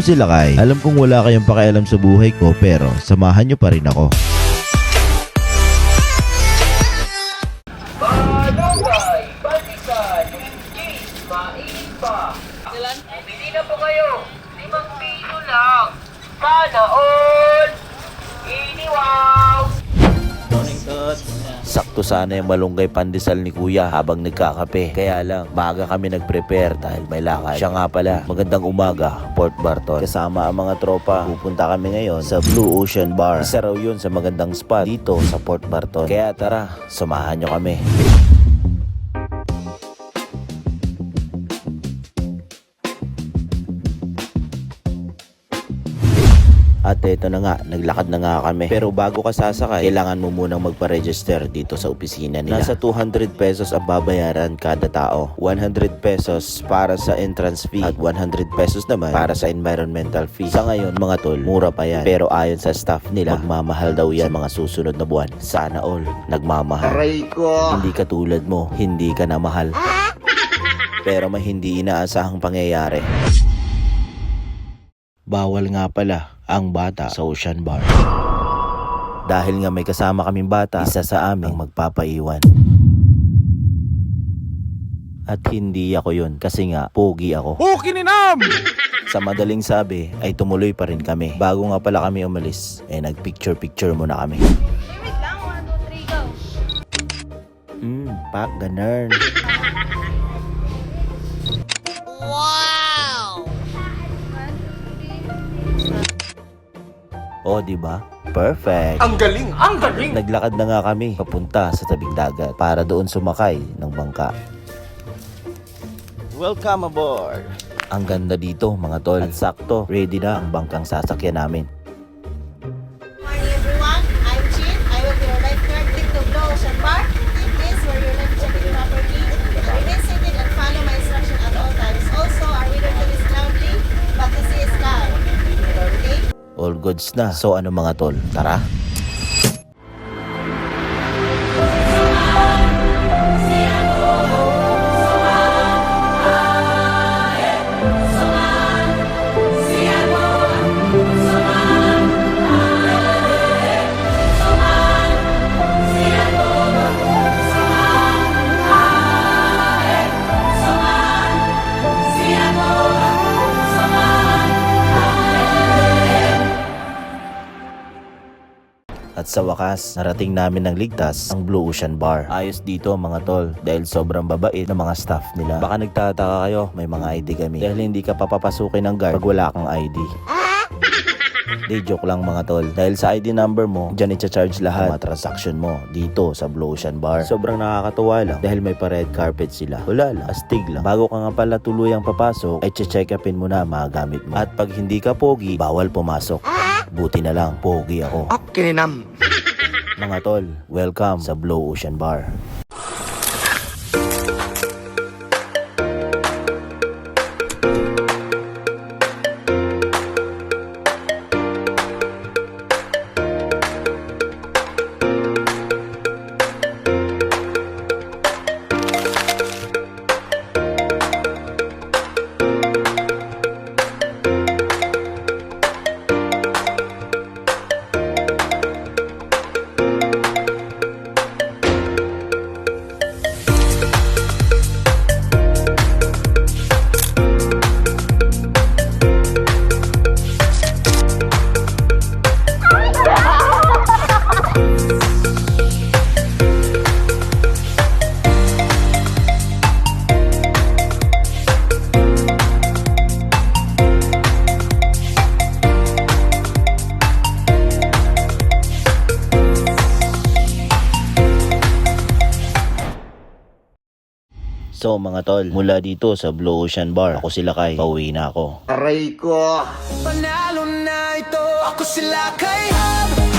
Ako si Lakay. Alam kong wala kayong pakialam sa buhay ko pero samahan nyo pa rin ako. Barangay, Balikan, Cheese, mainit pa. Bumili na po kayo. 5 piso lang. Sana all. Iniwaw. Sakto sana yung malunggay pandesal ni Kuya habang nagkakape. Kaya lang, maaga kami nag-prepare dahil may lakad. Siya nga pala, magandang umaga, Port Barton. Kasama ang mga tropa, pupunta kami ngayon sa Blue Ocean Bar. Isa raw yun sa magandang spot dito sa Port Barton. Kaya tara, samahan nyo kami. At eto na nga, naglakad na nga kami. Pero bago ka sasakay, kailangan mo munang magpa-register dito sa opisina nila. Nasa 200 pesos ang babayaran kada tao. 100 pesos para sa entrance fee at 100 pesos naman para sa environmental fee. Sa ngayon mga tol, mura pa yan. Pero ayon sa staff nila, magmamahal daw yan mga susunod na buwan. Sana all, nagmamahal. Aray ko! Hindi katulad mo, hindi ka na mahal. Pero may hindi inaasahang pangyayari. Bawal nga pala ang bata sa Ocean Bar. Dahil nga may kasama kaming bata, isa sa amin ang magpapaiwan. At hindi ako yun kasi nga pogi ako. Kininam! Sa madaling sabi ay tumuloy pa rin kami. Bago nga pala kami umalis, nagpicture-picture muna kami. Wait lang, 1, 2, 3, go. Pak, ganun. Oh, di ba? Perfect. Ang galing! Ang galing! Naglakad na nga kami papunta sa tabing dagat para doon sumakay ng bangka. Welcome aboard! Ang ganda dito mga tol. At sakto, ready na ang bangkang sasakyan namin. Morning everyone, I'm Chin. I will be your lifeguard to Blue Ocean Bar. In this, where your life checking properly. Remain seated and follow my instruction at all times. Also, our reader to listen loudly, but the sea is calm. Okay? All goods na. So ano mga tol, tara? At sa wakas, narating namin ng ligtas ang Blue Ocean Bar. Ayos dito mga tol dahil sobrang babait ng mga staff nila. Baka nagtataka kayo, may mga ID kami. Dahil hindi ka papapasukin ng guard pag wala kang ID. Di joke lang mga tol. Dahil sa ID number mo, dyan i-charge lahat ng mga transaction mo dito sa Blue Ocean Bar. Sobrang nakakatuwa lang dahil may pa-red carpet sila. Wala lang, astig lang. Bago ka nga pala tuluyang papasok, ay check upin mo na mga gamit mo. At pag hindi ka pogi, bawal pumasok. Buti na lang, pogi ako. Kininam! Mga tol, welcome sa Blue Ocean Bar. So mga tol, mula dito sa Blue Ocean Bar, ako si Lakay, pauwi na ako. Aray ko! Panalo na ito, ako sila kay Hub.